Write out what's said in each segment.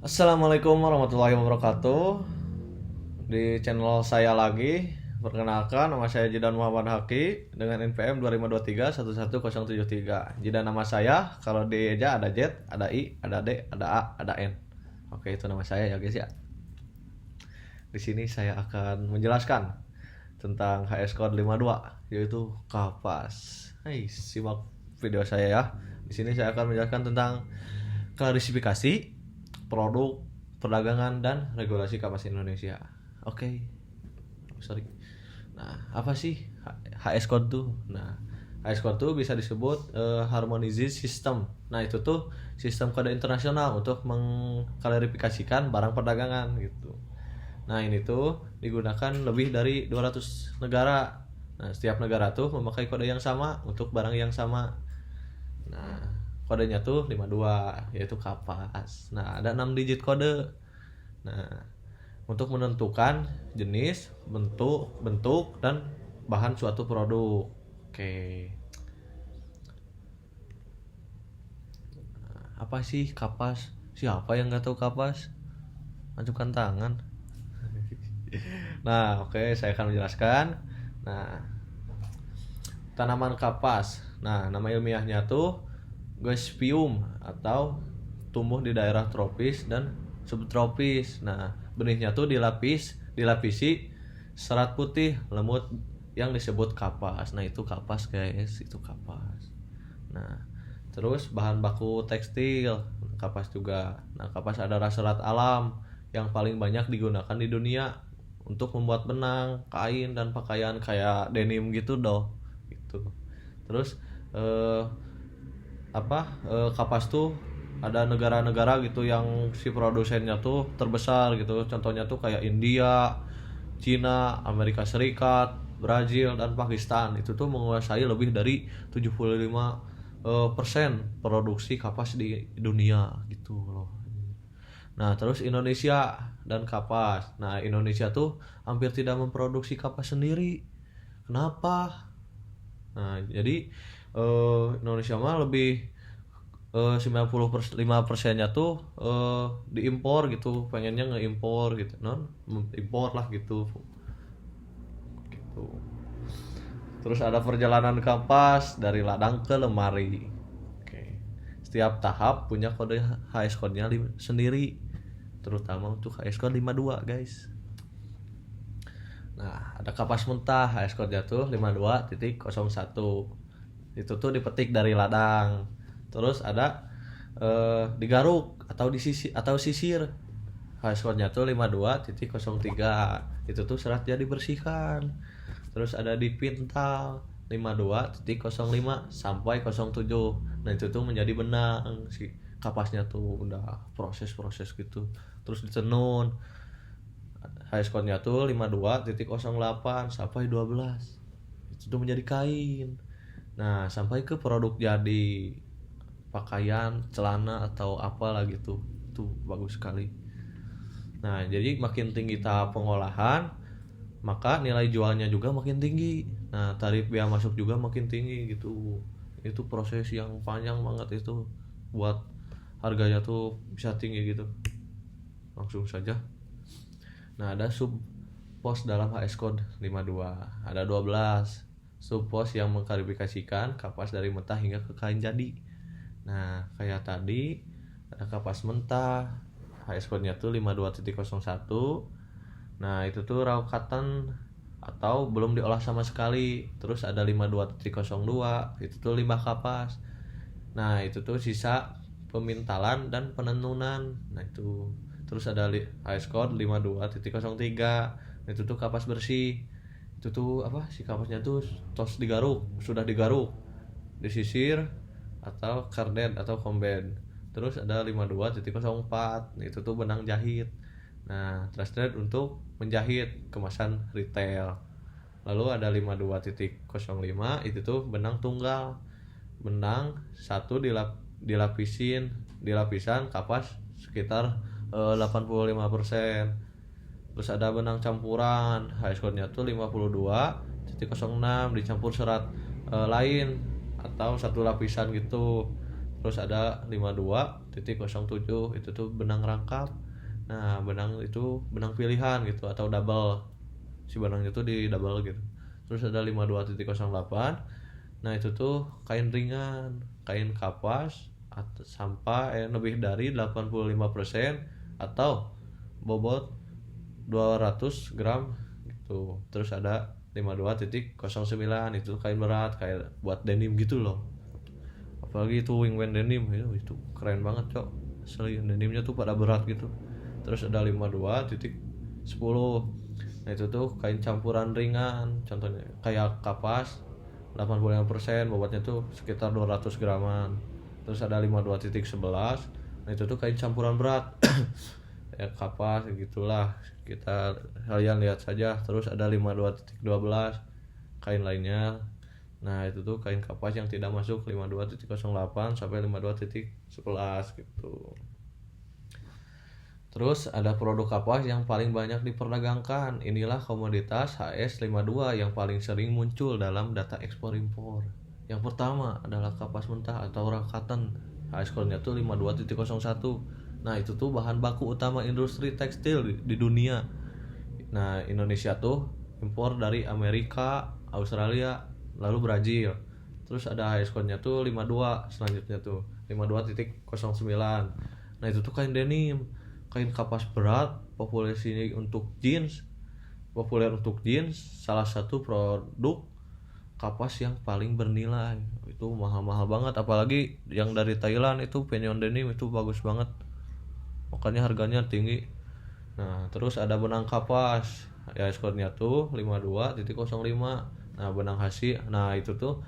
Assalamualaikum warahmatullahi wabarakatuh. Di channel saya lagi. Perkenalkan, nama saya Jidan Muhammad Haki dengan NPM 2523 Jidan nama saya, kalau di Eja ada Z, ada I, ada D, ada A, ada N. Oke, itu nama saya ya guys ya. Di sini saya akan menjelaskan tentang HS Code 52 yaitu kapas. Hai, simak video saya ya. Di sini saya akan menjelaskan tentang klarifikasi produk, perdagangan, dan regulasi kapas Indonesia. Oke. Sorry. Nah, apa sih HS Code tuh? Nah, HS Code tuh bisa disebut harmonized system. Nah, itu tuh sistem kode internasional untuk mengklarifikasikan barang perdagangan gitu. Nah, ini tuh digunakan lebih dari 200 negara. Nah, setiap negara tuh memakai kode yang sama untuk barang yang sama. Nah, kodenya tuh 52 yaitu kapas. Nah, ada 6 digit kode. Nah, untuk menentukan jenis, bentuk dan bahan suatu produk. Oke. Nah, apa sih kapas? Siapa yang nggak tahu kapas? Ajukan tangan. Nah, oke, saya akan menjelaskan. Nah, tanaman kapas. Nah, nama ilmiahnya tuh Gossypium atau tumbuh di daerah tropis dan subtropis. Nah, benihnya tuh dilapisi serat putih lemut yang disebut kapas. Nah, itu kapas guys, itu kapas. Nah, terus bahan baku tekstil, kapas juga. Nah, kapas adalah serat alam yang paling banyak digunakan di dunia untuk membuat benang, kain, dan pakaian kayak denim gitu doh. Gitu. Terus kapas tuh ada negara-negara gitu yang si produsennya tuh terbesar gitu. Contohnya tuh kayak India, Cina, Amerika Serikat, Brazil, dan Pakistan. Itu tuh menguasai lebih dari 75% produksi kapas di dunia gitu loh. Nah, terus Indonesia dan kapas. Nah, Indonesia tuh hampir tidak memproduksi kapas sendiri. Kenapa? Nah, jadi Indonesia mah lebih 95%-nya tuh diimpor gitu, pengennya ngeimpor gitu, non impor lah gitu. Gitu. Terus ada perjalanan kapas dari ladang ke lemari. Oke. Setiap tahap punya kode HS code-nya sendiri, terutama untuk HS code 52 guys. Nah, ada kapas mentah, HS code-nya tuh 52.01. Itu tuh dipetik dari ladang. Terus ada digaruk atau sisir. HS code-nya tuh 52.03. Itu tuh seratnya dibersihkan. Terus ada dipintal 52.05 sampai 07. Nah, itu tuh menjadi benang. Si kapasnya tuh udah proses-proses gitu. Terus ditenun. HS code-nya tuh 52.08 sampai 12. Itu tuh menjadi kain. Nah, sampai ke produk jadi pakaian, celana atau apalah gitu. Tuh bagus sekali. Nah, jadi makin tinggi tahap pengolahan, maka nilai jualnya juga makin tinggi. Nah, tarif bea masuk juga makin tinggi gitu. Itu proses yang panjang banget itu buat harganya tuh bisa tinggi gitu. Langsung saja. Nah, ada sub pos dalam HS code 52. Ada 12 sub pos yang mengklarifikasikan kapas dari mentah hingga ke kain jadi. Nah, kayak tadi ada kapas mentah, HS code-nya tuh 52.01. Nah, itu tuh raw cotton atau belum diolah sama sekali. Terus ada 52.02, itu tuh limbah kapas. Nah, itu tuh sisa pemintalan dan penenunan. Nah, itu. Terus ada HS code 52.03. Itu tuh kapas bersih. Itu tuh apa? Si kapasnya tuh sudah digaruk, disisir atau kardet atau komben. Terus ada 52.04. Itu tuh benang jahit. Nah, translate untuk menjahit kemasan retail. Lalu ada 52.05, itu tuh benang tunggal. Benang satu dilapisan kapas sekitar 85%. Terus ada benang campuran, HS code-nya tuh 52.06 dicampur serat lain atau satu lapisan gitu. Terus ada 52.07 itu tuh benang rangkap. Nah, benang itu benang pilihan gitu atau double. Si benangnya tuh di double gitu. Terus ada 52.08. Nah, itu tuh kain ringan, kain kapas sampai lebih dari 85% atau bobot 200 gram gitu. Terus ada 52.09 itu kain berat kayak buat denim gitu loh. Apalagi itu wingman denim itu keren banget cok, asli denimnya tuh pada berat gitu. Terus ada 52.10. Nah itu tuh kain campuran ringan, contohnya kayak kapas 85%, bobotnya tuh sekitar 200 graman. Terus ada 52.11. Nah itu tuh kain campuran berat ya kapas gitulah, kita kalian lihat saja. Terus ada 52.12 kain lainnya. Nah itu tuh kain kapas yang tidak masuk 52.08 sampai 52.11 gitu. Terus ada produk kapas yang paling banyak diperdagangkan. Inilah komoditas HS52 yang paling sering muncul dalam data ekspor impor. Yang pertama adalah kapas mentah atau raw cotton. HS code-nya tuh 52.01. Nah itu tuh bahan baku utama industri tekstil di dunia. Nah Indonesia tuh impor dari Amerika, Australia, lalu Brazil. Terus ada HS code-nya tuh 52, selanjutnya tuh 52.09. Nah itu tuh kain denim, kain kapas berat, populer untuk jeans, salah satu produk kapas yang paling bernilai. Itu mahal-mahal banget, apalagi yang dari Thailand itu Penyon denim itu bagus banget, makanya harganya tinggi. Nah terus ada benang kapas, ya skornya tuh 52.05. Nah benang hasil, nah itu tuh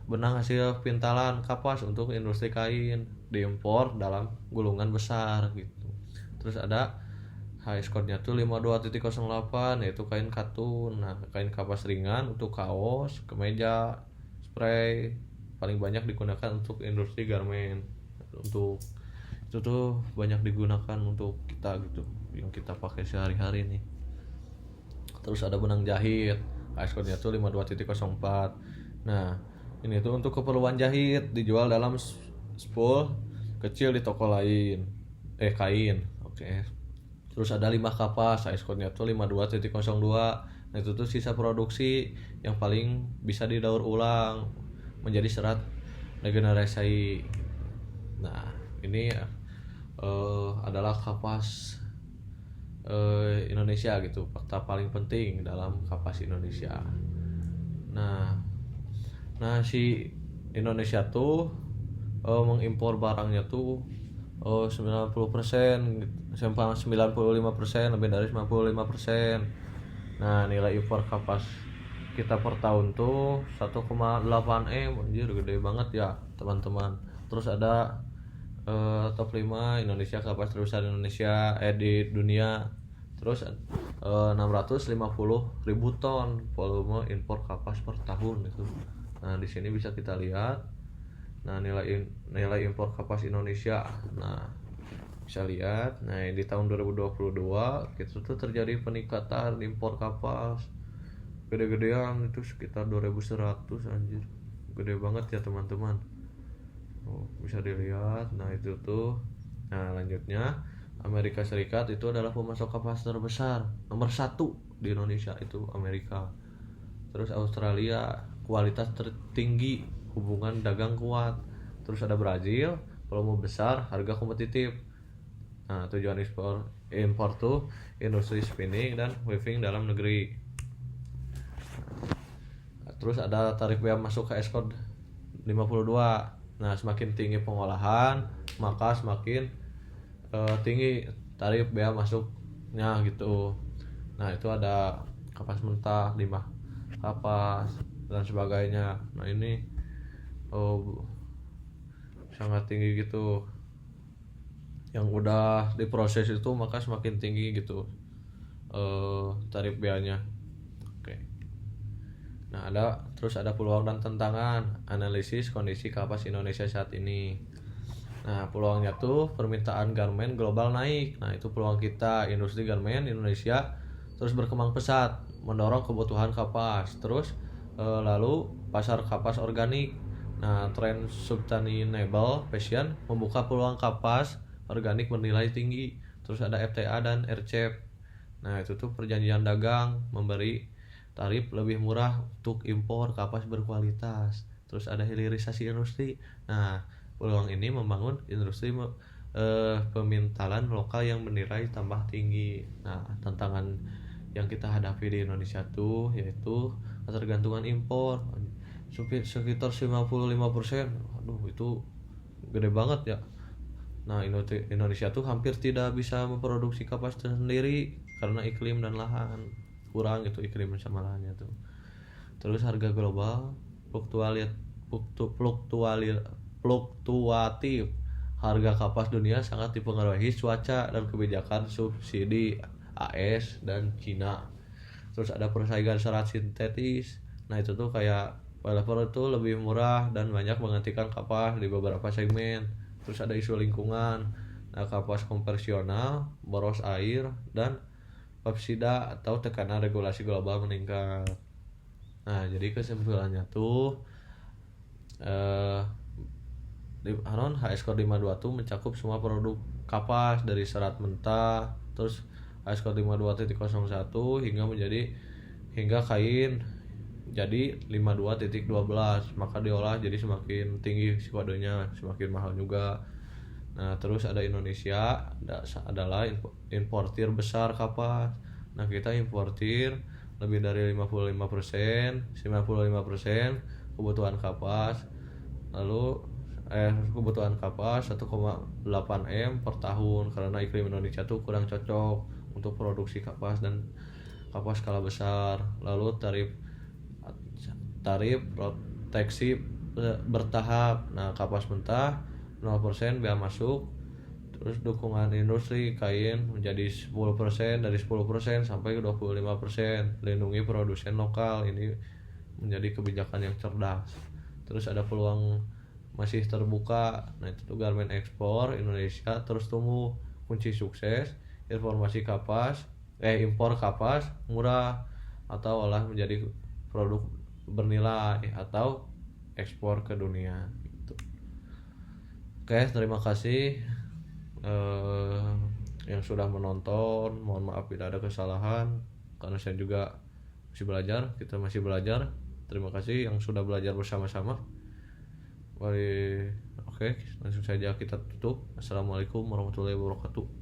benang hasil pintalan kapas untuk industri kain, diimpor dalam gulungan besar gitu. Terus ada high score-nya tuh 52.08, yaitu kain katun. Nah kain kapas ringan untuk kaos, kemeja, spray, paling banyak digunakan untuk industri garment. Untuk itu tuh banyak digunakan untuk kita gitu, yang kita pakai sehari-hari nih. Terus ada benang jahit, high-score-nya tuh 52.04. Nah ini tuh untuk keperluan jahit, dijual dalam spool kecil di toko lain, kain. Oke. Terus ada 5 kapas, high-score-nya tuh 52.02. Nah itu tuh sisa produksi yang paling bisa didaur ulang menjadi serat regenerasi. Nah ini adalah kapas Indonesia gitu, fakta paling penting dalam kapas Indonesia. Nah si Indonesia tuh mengimpor barangnya tuh 90% sampai 95%, lebih dari 95%. Nah nilai impor kapas kita per tahun tuh 1,8 M, anjir gede banget ya teman-teman. Terus ada top 5 Indonesia, kapas terbesar Indonesia di dunia. Terus 650.000 ton volume impor kapas per tahun itu. Nah di sini bisa kita lihat. Nah nilai impor kapas Indonesia. Nah bisa lihat. Nah di tahun 2022 itu tuh terjadi peningkatan impor kapas gede-gedean, itu sekitar 2.100, anjir gede banget ya teman-teman. Bisa dilihat. Nah itu tuh. Nah lanjutnya Amerika Serikat itu adalah pemasok kapas terbesar, nomor 1 di Indonesia itu Amerika. Terus Australia, kualitas tertinggi, hubungan dagang kuat. Terus ada Brazil, volume besar, harga kompetitif. Nah tujuan impor tuh industri spinning dan weaving dalam negeri. Terus ada tarif bea masuk ke ekspor 52. Nah semakin tinggi pengolahan maka semakin tinggi tarif bea masuknya gitu. Nah itu ada kapas mentah, limbah kapas dan sebagainya. Nah ini sangat tinggi gitu. Yang udah diproses itu maka semakin tinggi gitu tarif beanya. Oke. Nah terus ada peluang dan tantangan, analisis kondisi kapas Indonesia saat ini. Nah peluangnya tuh permintaan garment global naik. Nah itu peluang kita, industri garment Indonesia terus berkembang pesat, mendorong kebutuhan kapas. Terus lalu pasar kapas organik. Nah, tren sustainable fashion membuka peluang kapas organik bernilai tinggi. Terus ada FTA dan RCEP. Nah, itu tuh perjanjian dagang memberi tarif lebih murah untuk impor kapas berkualitas. Terus ada hilirisasi industri. Nah, peluang ini membangun industri pemintalan lokal yang bernilai tambah tinggi. Nah, tantangan yang kita hadapi di Indonesia tuh yaitu ketergantungan impor sekitar 95%. Aduh, itu gede banget ya. Nah, Indonesia tuh hampir tidak bisa memproduksi kapas sendiri karena iklim dan lahan kurang gitu, iklim sama lahannya tuh. Terus harga global fluktualit fluktuatif. Harga kapas dunia sangat dipengaruhi cuaca dan kebijakan subsidi AS dan Cina. Terus ada persaingan serat sintetis. Nah, itu tuh kayak polyester itu lebih murah dan banyak menggantikan kapas di beberapa segmen. Terus ada isu lingkungan. Nah, kapas konvensional, boros air, dan pestisida atau tekanan regulasi global meningkat. Nah, jadi kesimpulannya tuh Aron HS Code 52 tuh mencakup semua produk kapas dari serat mentah, terus HS Code 52.01 hingga kain jadi 52.12, maka diolah jadi semakin tinggi si kodenya, semakin mahal juga. Nah, terus ada Indonesia adalah importir besar kapas. Nah, kita importir lebih dari 95% kebutuhan kapas. Lalu kebutuhan kapas 1,8 M per tahun karena iklim Indonesia tuh kurang cocok untuk produksi kapas dan kapas skala besar. Lalu tarif proteksi bertahap. Nah, kapas mentah 0% bea masuk. Terus dukungan industri kain menjadi 10%, dari 10% sampai 25%. Lindungi produsen lokal, ini menjadi kebijakan yang cerdas. Terus ada peluang masih terbuka. Nah, itu tuh garment ekspor Indonesia terus tumbuh. Kunci sukses impor kapas murah atau olah menjadi produk bernilai atau ekspor ke dunia gitu. Oke, terima kasih yang sudah menonton. Mohon maaf bila ada kesalahan karena saya juga masih belajar, kita masih belajar. Terima kasih yang sudah belajar bersama-sama. Oke, langsung saja kita tutup. Assalamualaikum warahmatullahi wabarakatuh.